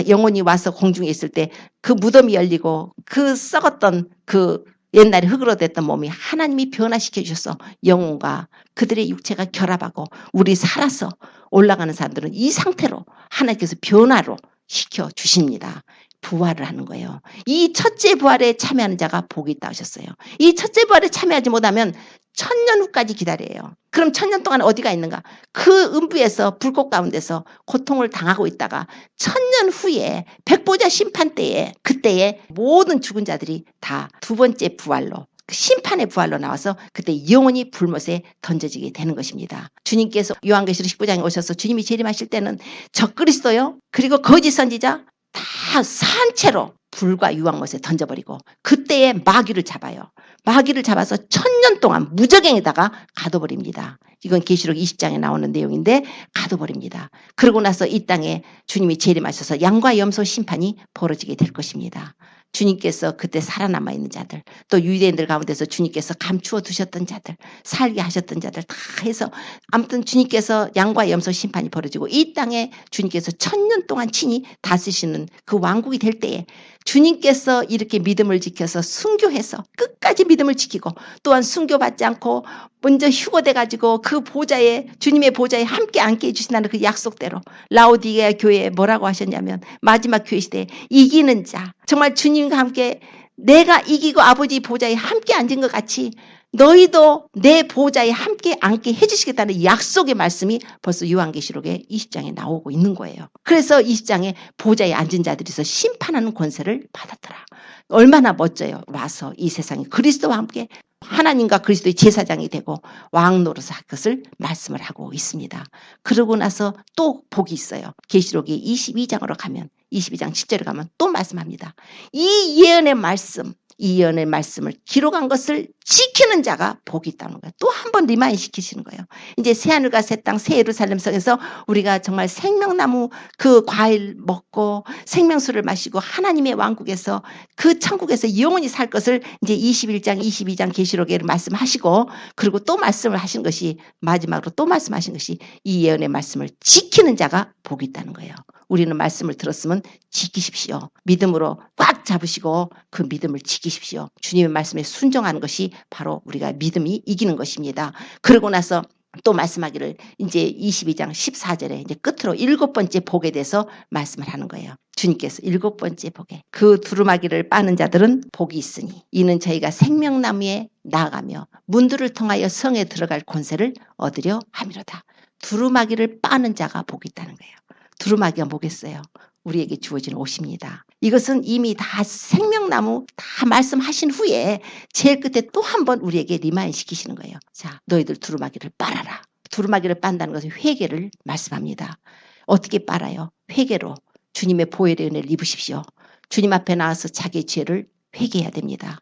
영혼이 와서 공중에 있을 때 그 무덤이 열리고 그 썩었던 그 옛날에 흙으로 됐던 몸이 하나님이 변화시켜 주셔서 영혼과 그들의 육체가 결합하고 우리 살아서 올라가는 사람들은 이 상태로 하나님께서 변화로 시켜 주십니다. 부활을 하는 거예요. 이 첫째 부활에 참여하는 자가 복이 있다 하셨어요. 이 첫째 부활에 참여하지 못하면 1000년 후까지 기다려요. 그럼 1000년 동안 어디가 있는가? 그 음부에서 불꽃 가운데서 고통을 당하고 있다가 1000년 후에 백보자 심판 때에 그때에 모든 죽은 자들이 다 두 번째 부활로 심판의 부활로 나와서 그때 영원히 불못에 던져지게 되는 것입니다. 주님께서 요한계시록 19장에 오셔서 주님이 재림하실 때는 적그리스도요 그리고 거짓 선지자 다 산채로 불과 유황못에 던져버리고 그때에 마귀를 잡아요. 마귀를 잡아서 1000년 동안 무적행에다가 가둬버립니다. 이건 계시록 20장에 나오는 내용인데 가둬버립니다. 그러고 나서 이 땅에 주님이 재림하셔서 양과 염소 심판이 벌어지게 될 것입니다. 주님께서 그때 살아남아 있는 자들, 또 유대인들 가운데서 주님께서 감추어 두셨던 자들, 살게 하셨던 자들 다 해서 아무튼 주님께서 양과 염소 심판이 벌어지고 이 땅에 주님께서 1000년 동안 친히 다스리시는 그 왕국이 될 때에 주님께서 이렇게 믿음을 지켜서 순교해서 끝까지 믿음을 지키고 또한 순교받지 않고 먼저 휴거돼 가지고 그 보좌에 주님의 보좌에 함께 앉게 해주신다는 그 약속대로 라오디게아 교회에 뭐라고 하셨냐면 마지막 교회 시대에 이기는 자, 정말 주님과 함께 내가 이기고 아버지 보좌에 함께 앉은 것 같이 너희도 내 보좌에 함께 앉게 해주시겠다는 약속의 말씀이 벌써 요한계시록의 20장에 나오고 있는 거예요. 그래서 20장에 보좌에 앉은 자들이서 심판하는 권세를 받았더라. 얼마나 멋져요. 와서 이 세상에 그리스도와 함께 하나님과 그리스도의 제사장이 되고 왕노릇을 할 것을 말씀을 하고 있습니다. 그러고 나서 또 복이 있어요. 계시록이 22장으로 가면 22장 10절에 가면 또 말씀합니다. 이 예언의 말씀, 이 예언의 말씀을 기록한 것을 지키는 자가 복이 있다는 거예요. 또 한 번 리마인드 시키시는 거예요. 이제 새하늘과 새 땅, 새 예루살렘 성에서 우리가 정말 생명나무 그 과일 먹고 생명수를 마시고 하나님의 왕국에서 그 천국에서 영원히 살 것을 이제 21장, 22장 계시록에 말씀하시고 그리고 또 말씀을 하신 것이 마지막으로 또 말씀하신 것이 이 예언의 말씀을 지키는 자가 복이 있다는 거예요. 우리는 말씀을 들었으면 지키십시오. 믿음으로 꽉 잡으시고 그 믿음을 지키십시오. 주님의 말씀에 순종하는 것이 바로 우리가 믿음이 이기는 것입니다. 그러고 나서 또 말씀하기를 이제 22장 14절에 이제 끝으로 7번째 복에 대해서 말씀을 하는 거예요. 주님께서 7번째 복에 그 두루마기를 빠는 자들은 복이 있으니 이는 저희가 생명나무에 나아가며 문들을 통하여 성에 들어갈 권세를 얻으려 함이로다. 두루마기를 빠는 자가 복이 있다는 거예요. 두루마기가 뭐겠어요? 우리에게 주어진 옷입니다. 이것은 이미 다 생명나무 다 말씀하신 후에 제일 끝에 또 한 번 우리에게 리마인드 시키시는 거예요. 자, 너희들 두루마기를 빨아라. 두루마기를 빤다는 것은 회개를 말씀합니다. 어떻게 빨아요? 회개로 주님의 보혈의 은혜를 입으십시오. 주님 앞에 나와서 자기의 죄를 회개해야 됩니다.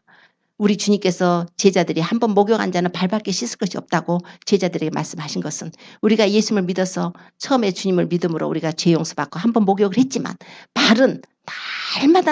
우리 주님께서 제자들이 한 번 목욕한 자는 발밖에 씻을 것이 없다고 제자들에게 말씀하신 것은 우리가 예수님을 믿어서 처음에 주님을 믿음으로 우리가 죄 용서받고 한 번 목욕을 했지만 발은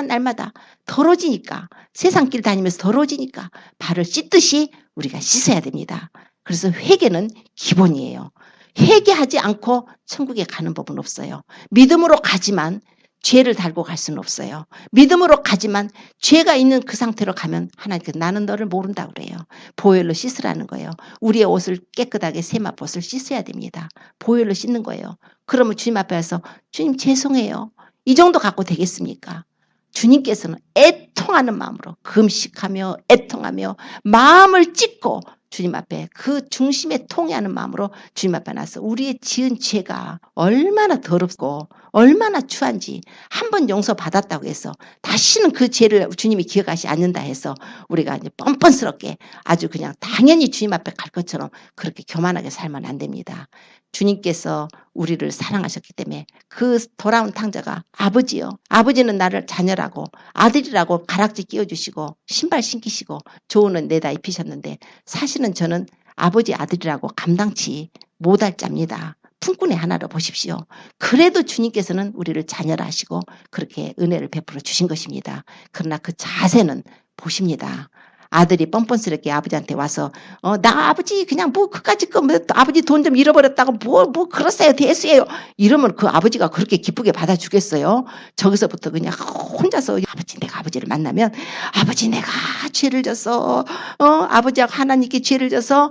날마다 더러지니까 세상 길 다니면서 더러지니까 발을 씻듯이 우리가 씻어야 됩니다. 그래서 회개는 기본이에요. 회개하지 않고 천국에 가는 법은 없어요. 믿음으로 가지만 죄를 달고 갈 수는 없어요. 믿음으로 가지만 죄가 있는 그 상태로 가면 하나님께서 나는 너를 모른다 그래요. 보혈로 씻으라는 거예요. 우리의 옷을 깨끗하게 세마포옷을 씻어야 됩니다. 보혈로 씻는 거예요. 그러면 주님 앞에 와서 주님 죄송해요. 이 정도 갖고 되겠습니까? 주님께서는 애통하는 마음으로 금식하며 애통하며 마음을 찢고 주님 앞에 그 중심에 통회하는 마음으로 주님 앞에 나서 우리의 지은 죄가 얼마나 더럽고 얼마나 추한지 한 번 용서받았다고 해서 다시는 그 죄를 주님이 기억하지 않는다 해서 우리가 이제 뻔뻔스럽게 아주 그냥 당연히 주님 앞에 갈 것처럼 그렇게 교만하게 살면 안 됩니다. 주님께서 우리를 사랑하셨기 때문에 그 돌아온 탕자가 아버지요. 아버지는 나를 자녀라고 아들이라고 가락지 끼워주시고 신발 신기시고 좋은 옷 내다 입히셨는데 사실은 저는 아버지 아들이라고 감당치 못할 자입니다. 품꾼의 하나로 보십시오. 그래도 주님께서는 우리를 자녀라 하시고 그렇게 은혜를 베풀어 주신 것입니다. 그러나 그 자세는 보십니다. 아들이 뻔뻔스럽게 아버지한테 와서 나 아버지 그냥 뭐 그까짓 거 아버지 돈 좀 잃어버렸다고 뭐 그러세요 대수예요 이러면 그 아버지가 그렇게 기쁘게 받아주겠어요. 저기서부터 그냥 혼자서 아버지 내가 아버지를 만나면 아버지 내가 죄를 져서 아버지하고 하나님께 죄를 져서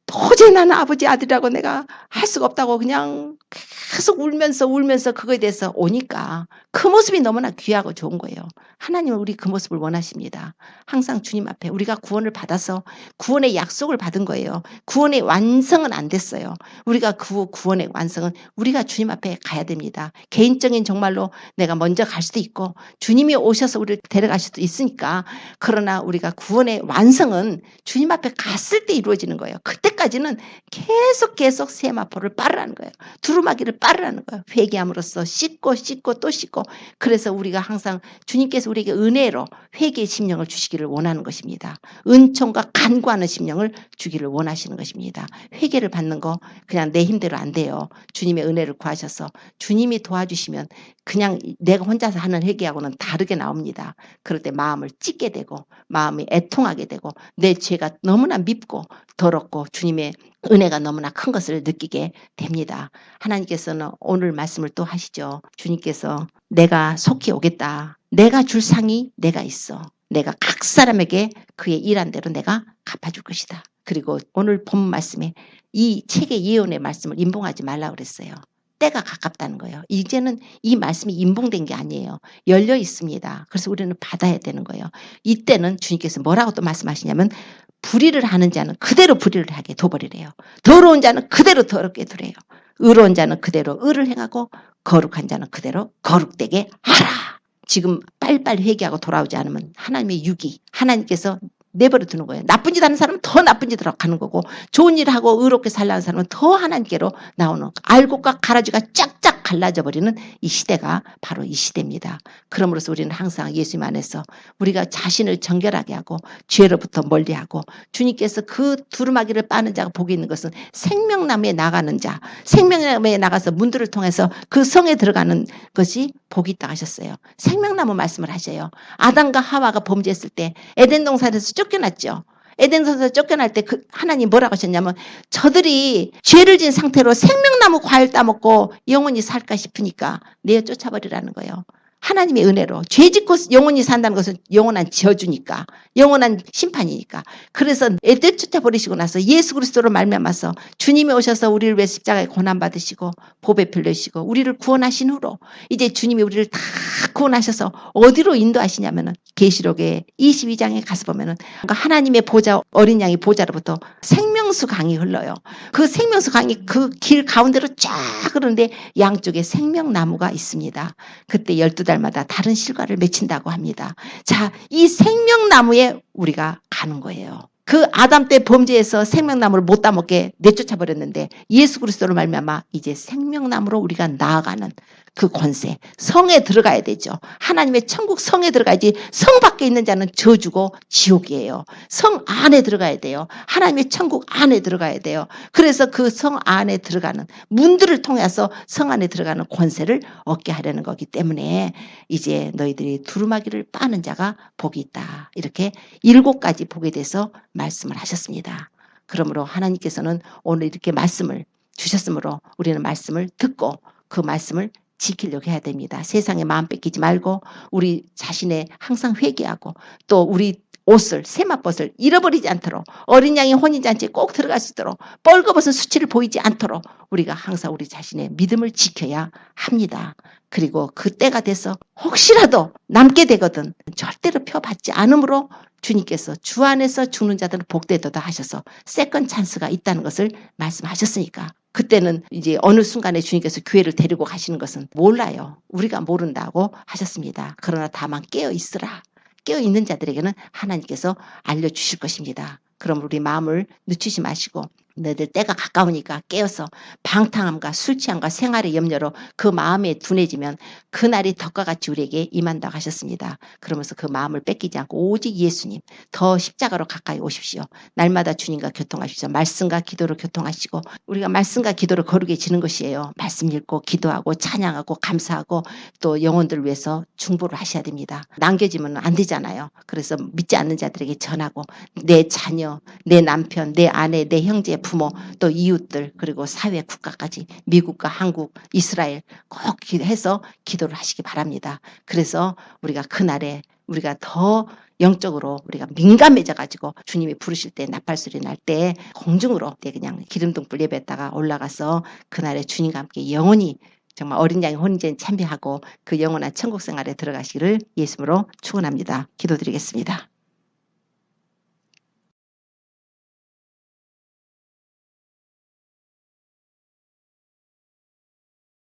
도저히 나는 아버지 아들이라고 내가 할 수가 없다고 그냥 계속 울면서 그거에 대해서 오니까 그 모습이 너무나 귀하고 좋은 거예요. 하나님은 우리 그 모습을 원하십니다. 항상 주님 앞에 우리가 구원을 받아서 구원의 약속을 받은 거예요. 구원의 완성은 안 됐어요. 우리가 그 구원의 완성은 우리가 주님 앞에 가야 됩니다. 개인적인 정말로 내가 먼저 갈 수도 있고 주님이 오셔서 우리를 데려가실 수도 있으니까 그러나 우리가 구원의 완성은 주님 앞에 갔을 때 이루어지는 거예요. 그때까지는 계속 세마포를 빨으라는 거예요. 두루마기를 빨으라는 거예요. 회개함으로써 씻고 또 씻고 그래서 우리가 항상 주님께서 우리에게 은혜로 회개의 심령을 주시기를 원하는 것입니다. 은총과 간구하는 심령을 주기를 원하시는 것입니다. 회개를 받는 거 그냥 내 힘대로 안 돼요. 주님의 은혜를 구하셔서 주님이 도와주시면 그냥 내가 혼자서 하는 회개하고는 다르게 나옵니다. 그럴 때 마음을 찢게 되고 마음이 애통하게 되고 내 죄가 너무나 밉고 더럽고 주님의 은혜가 너무나 큰 것을 느끼게 됩니다. 하나님께서는 오늘 말씀을 또 하시죠. 주님께서 내가 속히 오겠다. 내가 줄 상이 내가 있어. 내가 각 사람에게 그의 일한 대로 내가 갚아줄 것이다. 그리고 오늘 본 말씀에 이 책의 예언의 말씀을 임봉하지 말라고 그랬어요. 때가 가깝다는 거예요. 이제는 이 말씀이 임봉된 게 아니에요. 열려 있습니다. 그래서 우리는 받아야 되는 거예요. 이때는 주님께서 뭐라고 또 말씀하시냐면 불의를 하는 자는 그대로 불의를 하게 둬버리래요. 더러운 자는 그대로 더럽게 두래요. 의로운 자는 그대로 의를 행하고 거룩한 자는 그대로 거룩되게 하라. 지금 빨리빨리 회개하고 돌아오지 않으면 하나님의 유기, 하나님께서 내버려 두는 거예요. 나쁜 짓 하는 사람은 더 나쁜 짓으로 가는 거고 좋은 일 하고 의롭게 살라는 사람은 더 하나님께로 나오는 알곡과 가라지가 쫙쫙 갈라져 버리는 이 시대가 바로 이 시대입니다. 그러므로서 우리는 항상 예수님 안에서 우리가 자신을 정결하게 하고 죄로부터 멀리하고 주님께서 그 두루마기를 빠는 자가 복이 있는 것은 생명나무에 나가는 자, 생명나무에 나가서 문들을 통해서 그 성에 들어가는 것이 복이 있다 하셨어요. 생명나무 말씀을 하셔요. 아담과 하와가 범죄했을 때 에덴 동산에서 쫓겨났죠. 에덴 동산에서 쫓겨날 때 하나님 뭐라고 하셨냐면 저들이 죄를 지은 상태로 생명나무 과일 따먹고 영원히 살까 싶으니까 내어 쫓아버리라는 거예요. 하나님의 은혜로 죄 짓고 영원히 산다는 것은 영원한 저주니까 영원한 심판이니까 그래서 애들 쫓아버리시고 나서 예수 그리스도로 말미암아서 주님이 오셔서 우리를 위해 십자가에 고난받으시고 보배 빌려주시고 우리를 구원하신 후로 이제 주님이 우리를 다 구원하셔서 어디로 인도하시냐면은 계시록의 22장에 가서 보면은 하나님의 보좌 어린 양의 보좌로부터 생명수 강이 흘러요. 그 생명수 강이 그 길 가운데로 쫙 흐르는데 양쪽에 생명나무가 있습니다. 그때 12달 달마다 다른 실과를 맺힌다고 합니다. 자, 이 생명나무에 우리가 가는 거예요. 그 아담 때 범죄에서 생명나무를 못 따먹게 내쫓아 버렸는데 예수 그리스도로 말미암아 이제 생명나무로 우리가 나아가는 그 권세, 성에 들어가야 되죠. 하나님의 천국 성에 들어가야지. 성 밖에 있는 자는 저주고 지옥이에요. 성 안에 들어가야 돼요. 하나님의 천국 안에 들어가야 돼요. 그래서 그 성 안에 들어가는 문들을 통해서 성 안에 들어가는 권세를 얻게 하려는 거기 때문에 이제 너희들이 두루마기를 빠는 자가 복이 있다. 이렇게 7가지 복에 대해서 말씀을 하셨습니다. 그러므로 하나님께서는 오늘 이렇게 말씀을 주셨으므로 우리는 말씀을 듣고 그 말씀을 지키려고 해야 됩니다. 세상에 마음 뺏기지 말고 우리 자신의 항상 회개하고 또 우리 옷을 세마벗을 잃어버리지 않도록 어린 양의 혼인잔치에 꼭 들어갈 수 있도록 뻘거벗은 수치를 보이지 않도록 우리가 항상 우리 자신의 믿음을 지켜야 합니다. 그리고 그때가 돼서 혹시라도 남게 되거든 절대로 펴받지 않으므로 주님께서 주 안에서 죽는 자들은 복되도다 하셔서 세컨 찬스가 있다는 것을 말씀하셨으니까 그때는 이제 어느 순간에 주님께서 교회를 데리고 가시는 것은 몰라요. 우리가 모른다고 하셨습니다. 그러나 다만 깨어 있으라. 깨어 있는 자들에게는 하나님께서 알려주실 것입니다. 그럼 우리 마음을 늦추지 마시고 너희들 때가 가까우니까 깨어서 방탕함과 술 취함과 생활의 염려로 그 마음에 둔해지면 그날이 덕과 같이 우리에게 임한다고 하셨습니다. 그러면서 그 마음을 뺏기지 않고 오직 예수님 더 십자가로 가까이 오십시오. 날마다 주님과 교통하십시오. 말씀과 기도로 교통하시고 우리가 말씀과 기도로 거룩해지는 것이에요. 말씀 읽고 기도하고 찬양하고 감사하고 또 영혼들을 위해서 중보를 하셔야 됩니다. 남겨지면 안 되잖아요. 그래서 믿지 않는 자들에게 전하고 내 자녀, 내 남편, 내 아내, 내 형제, 부모, 또 이웃들 그리고 사회 국가까지 미국과 한국, 이스라엘 꼭 해서 기도를 하시기 바랍니다. 그래서 우리가 그날에 우리가 더 영적으로 우리가 민감해져 가지고 주님이 부르실 때 나팔소리 날 때 공중으로 그냥 기름등불 예배했다가 올라가서 그날에 주님과 함께 영원히 정말 어린 양의 혼인잔치 참배하고 그 영원한 천국 생활에 들어가시기를 예수님으로 축원합니다. 기도드리겠습니다.